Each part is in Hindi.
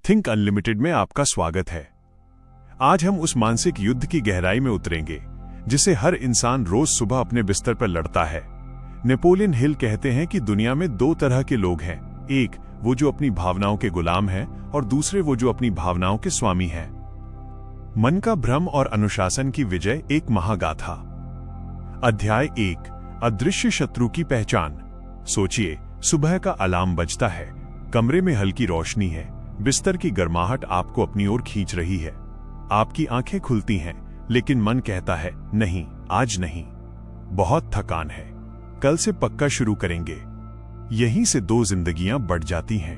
थिंक अनलिमिटेड में आपका स्वागत है। आज हम उस मानसिक युद्ध की गहराई में उतरेंगे जिसे हर इंसान रोज सुबह अपने बिस्तर पर लड़ता है। नेपोलियन हिल कहते हैं कि दुनिया में दो तरह के लोग हैं, एक वो जो अपनी भावनाओं के गुलाम हैं और दूसरे वो जो अपनी भावनाओं के स्वामी हैं। मन का भ्रम और अनुशासन की विजय, एक महागाथा। अध्याय 1, अदृश्य शत्रु की पहचान। सोचिए, सुबह का अलार्म बजता है, कमरे में हल्की रोशनी है, बिस्तर की गर्माहट आपको अपनी ओर खींच रही है। आपकी आंखें खुलती हैं, लेकिन मन कहता है नहीं, आज नहीं, बहुत थकान है, कल से पक्का शुरू करेंगे। यहीं से दो जिंदगियां बढ़ जाती हैं,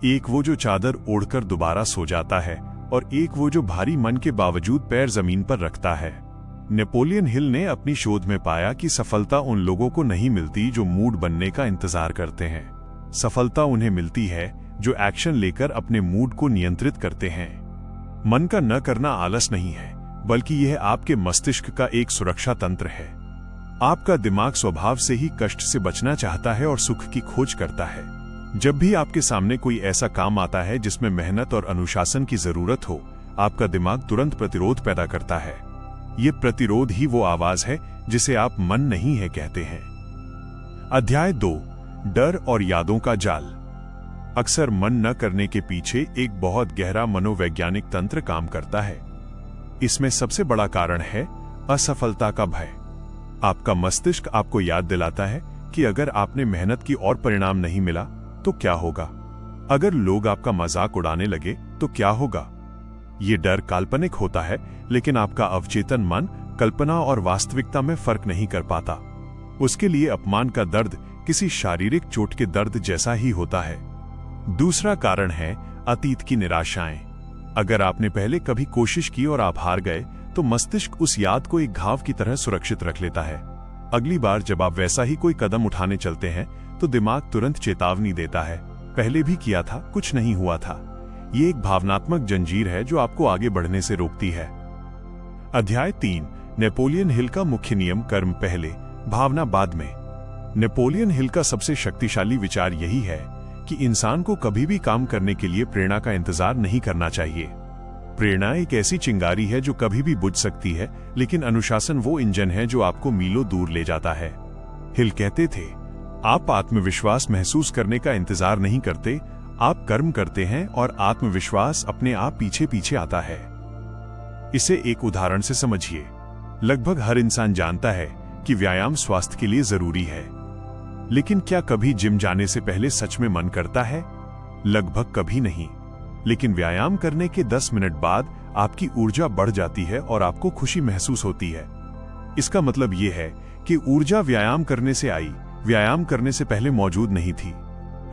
एक वो जो चादर ओढ़कर दोबारा सो जाता है और एक वो जो भारी मन के बावजूद पैर जमीन पर रखता है। नेपोलियन हिल ने अपनी शोध में पाया कि सफलता उन लोगों को नहीं मिलती जो मूड बनने का इंतजार करते हैं। सफलता उन्हें मिलती है जो एक्शन लेकर अपने मूड को नियंत्रित करते हैं। मन का न करना आलस नहीं है, बल्कि यह आपके मस्तिष्क का एक सुरक्षा तंत्र है। आपका दिमाग स्वभाव से ही कष्ट से बचना चाहता है और सुख की खोज करता है। जब भी आपके सामने कोई ऐसा काम आता है जिसमें मेहनत और अनुशासन की जरूरत हो, आपका दिमाग तुरंत प्रतिरोध पैदा करता है। ये प्रतिरोध ही वो आवाज है जिसे आप मन नहीं है कहते हैं। अध्याय 2, डर और यादों का जाल। अक्सर मन न करने के पीछे एक बहुत गहरा मनोवैज्ञानिक तंत्र काम करता है। इसमें सबसे बड़ा कारण है असफलता का भय। आपका मस्तिष्क आपको याद दिलाता है कि अगर आपने मेहनत की और परिणाम नहीं मिला तो क्या होगा, अगर लोग आपका मजाक उड़ाने लगे तो क्या होगा। ये डर काल्पनिक होता है, लेकिन आपका अवचेतन मन कल्पना और वास्तविकता में फर्क नहीं कर पाता। उसके लिए अपमान का दर्द किसी शारीरिक चोट के दर्द जैसा ही होता है। दूसरा कारण है अतीत की निराशाएं। अगर आपने पहले कभी कोशिश की और आप हार गए, तो मस्तिष्क उस याद को एक घाव की तरह सुरक्षित रख लेता है। अगली बार जब आप वैसा ही कोई कदम उठाने चलते हैं, तो दिमाग तुरंत चेतावनी देता है, पहले भी किया था, कुछ नहीं हुआ था। ये एक भावनात्मक जंजीर है जो आपको आगे बढ़ने से रोकती है। अध्याय 3, नेपोलियन हिल का मुख्य नियम, कर्म पहले, भावना बाद में। नेपोलियन हिल का सबसे शक्तिशाली विचार यही है कि इंसान को कभी भी काम करने के लिए प्रेरणा का इंतजार नहीं करना चाहिए। प्रेरणा एक ऐसी चिंगारी है जो कभी भी बुझ सकती है, लेकिन अनुशासन वो इंजन है जो आपको मीलों दूर ले जाता है। हिल कहते थे, आप आत्मविश्वास महसूस करने का इंतजार नहीं करते, आप कर्म करते हैं और आत्मविश्वास अपने आप पीछे पीछे आता है। इसे एक उदाहरण से समझिए। लगभग हर इंसान जानता है कि व्यायाम स्वास्थ्य के लिए जरूरी है, लेकिन क्या कभी जिम जाने से पहले सच में मन करता है? लगभग कभी नहीं। लेकिन व्यायाम करने के 10 मिनट बाद आपकी ऊर्जा बढ़ जाती है और आपको खुशी महसूस होती है। इसका मतलब यह है कि ऊर्जा व्यायाम करने से आई, व्यायाम करने से पहले मौजूद नहीं थी।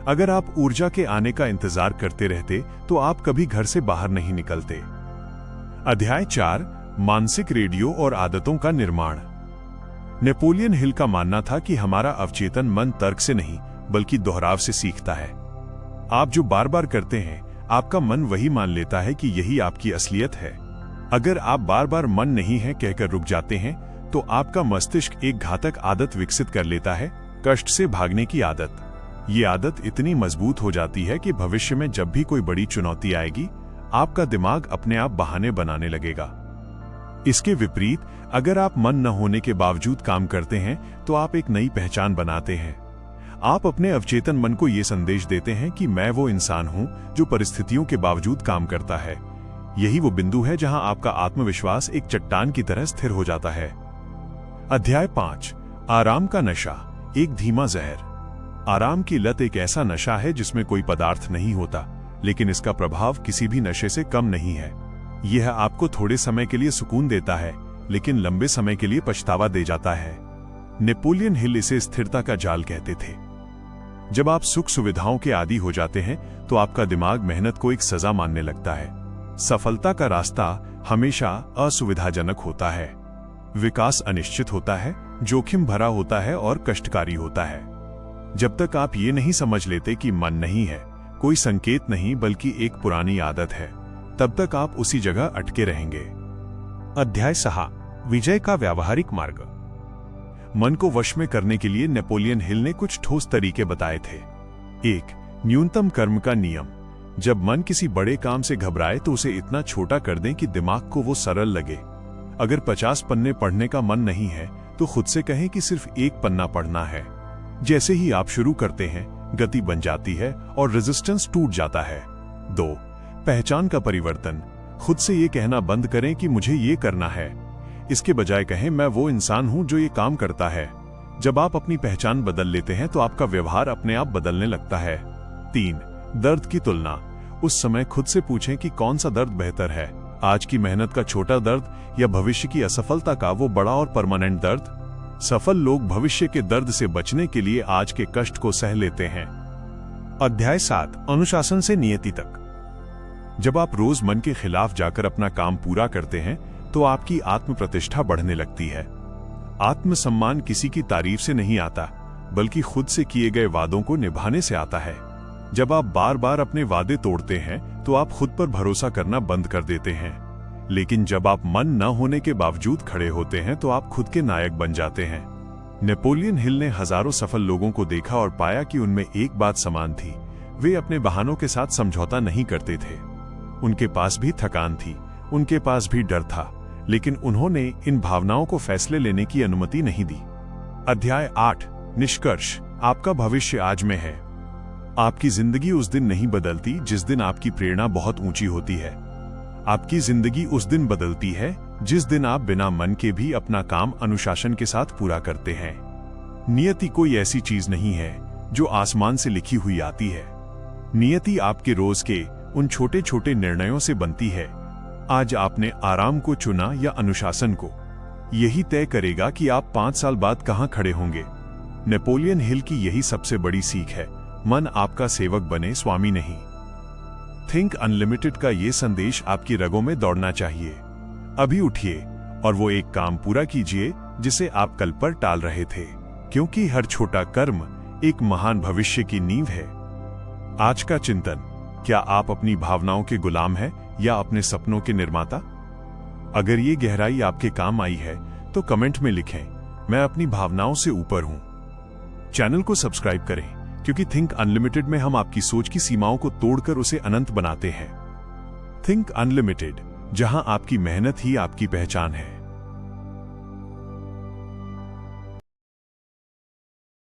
अगर आप ऊर्जा के आने का इंतजार करते रहते, तो आप कभी घर से बाहर नहीं निकलते। अध्याय 4, मानसिक रेडियो और आदतों का निर्माण। नेपोलियन हिल का मानना था कि हमारा अवचेतन मन तर्क से नहीं, बल्कि दोहराव से सीखता है। आप जो बार बार करते हैं, आपका मन वही मान लेता है कि यही आपकी असलियत है। अगर आप बार बार मन नहीं है कहकर रुक जाते हैं, तो आपका मस्तिष्क एक घातक आदत विकसित कर लेता है, कष्ट से भागने की आदत। ये आदत इतनी मजबूत हो जाती है कि भविष्य में जब भी कोई बड़ी चुनौती आएगी, आपका दिमाग अपने आप बहाने बनाने लगेगा। इसके विपरीत, अगर आप मन न होने के बावजूद काम करते हैं, तो आप एक नई पहचान बनाते हैं। आप अपने अवचेतन मन को यह संदेश देते हैं कि मैं वो इंसान हूं जो परिस्थितियों के बावजूद काम करता है। यही वो बिंदु है जहां आपका आत्मविश्वास एक चट्टान की तरह स्थिर हो जाता है। अध्याय 5, आराम का नशा, एक धीमा जहर। आराम की लत एक ऐसा नशा है जिसमें कोई पदार्थ नहीं होता, लेकिन इसका प्रभाव किसी भी नशे से कम नहीं है। यह आपको थोड़े समय के लिए सुकून देता है, लेकिन लंबे समय के लिए पछतावा दे जाता है। नेपोलियन हिल इसे स्थिरता का जाल कहते थे। जब आप सुख सुविधाओं के आदी हो जाते हैं, तो आपका दिमाग मेहनत को एक सजा मानने लगता है। सफलता का रास्ता हमेशा असुविधाजनक होता है। विकास अनिश्चित होता है, जोखिम भरा होता है और कष्टकारी होता है। जब तक आप ये नहीं समझ लेते कि मन नहीं है, कोई संकेत नहीं, बल्कि एक पुरानी आदत है, तब तक आप उसी जगह अटके रहेंगे। अध्याय 6, विजय का व्यावहारिक मार्ग। मन को वश में करने के लिए नेपोलियन हिल ने कुछ ठोस तरीके बताए थे। 1, न्यूनतम कर्म का नियम। जब मन किसी बड़े काम से घबराए तो उसे इतना छोटा कर दें कि दिमाग को वो सरल लगे। अगर 50 पन्ने पढ़ने का मन नहीं है तो खुद से कहें कि सिर्फ एक पन्ना पढ़ना है। जैसे ही आप शुरू करते हैं, गति बन जाती है और रेजिस्टेंस टूट जाता है। 2. पहचान का परिवर्तन। खुद से ये कहना बंद करें कि मुझे ये करना है। इसके बजाय कहें, मैं वो इंसान हूं जो ये काम करता है। जब आप अपनी पहचान बदल लेते हैं तो आपका व्यवहार अपने आप बदलने लगता है। 3. दर्द की तुलना। उस समय खुद से पूछें कि कौन सा दर्द बेहतर है, आज की मेहनत का छोटा दर्द या भविष्य की असफलता का वो बड़ा और परमानेंट दर्द। सफल लोग भविष्य के दर्द से बचने के लिए आज के कष्ट को सह लेते हैं। अध्याय 7, अनुशासन से नियति तक। जब आप रोज मन के खिलाफ जाकर अपना काम पूरा करते हैं तो आपकी आत्म प्रतिष्ठा बढ़ने लगती है। आत्मसम्मान किसी की तारीफ से नहीं आता, बल्कि खुद से किए गए वादों को निभाने से आता है। जब आप बार बार अपने वादे तोड़ते हैं तो आप खुद पर भरोसा करना बंद कर देते हैं। लेकिन जब आप मन न होने के बावजूद खड़े होते हैं तो आप खुद के नायक बन जाते हैं। नेपोलियन हिल ने हजारों सफल लोगों को देखा और पाया कि उनमें एक बात समान थी, वे अपने बहानों के साथ समझौता नहीं करते थे। उनके पास भी थकान थी, उनके पास भी डर था, लेकिन उन्होंने इन भावनाओं को फैसले लेने की अनुमति नहीं दी। अध्याय 8, निष्कर्ष। आपका भविष्य आज में है। आपकी जिंदगी उस दिन नहीं बदलती जिस दिन आपकी प्रेरणा बहुत ऊंची होती है। आपकी जिंदगी उस दिन बदलती है जिस दिन आप बिना मन के भी अपना काम अनुशासन के साथ पूरा करते हैं। नियति कोई ऐसी चीज नहीं है जो आसमान से लिखी हुई आती है। नियति आपके रोज के उन छोटे छोटे निर्णयों से बनती है। आज आपने आराम को चुना या अनुशासन को, यही तय करेगा कि आप 5 साल बाद कहां खड़े होंगे। नेपोलियन हिल की यही सबसे बड़ी सीख है, मन आपका सेवक बने, स्वामी नहीं। थिंक अनलिमिटेड का ये संदेश आपकी रगों में दौड़ना चाहिए। अभी उठिए और वो एक काम पूरा कीजिए जिसे आप कल पर टाल रहे थे, क्योंकि हर छोटा कर्म एक महान भविष्य की नींव है। आज का चिंतन, क्या आप अपनी भावनाओं के गुलाम हैं या अपने सपनों के निर्माता? अगर ये गहराई आपके काम आई है तो कमेंट में लिखें, मैं अपनी भावनाओं से ऊपर हूं। चैनल को सब्सक्राइब करें, क्योंकि थिंक अनलिमिटेड में हम आपकी सोच की सीमाओं को तोड़कर उसे अनंत बनाते हैं। थिंक अनलिमिटेड, जहां आपकी मेहनत ही आपकी पहचान है।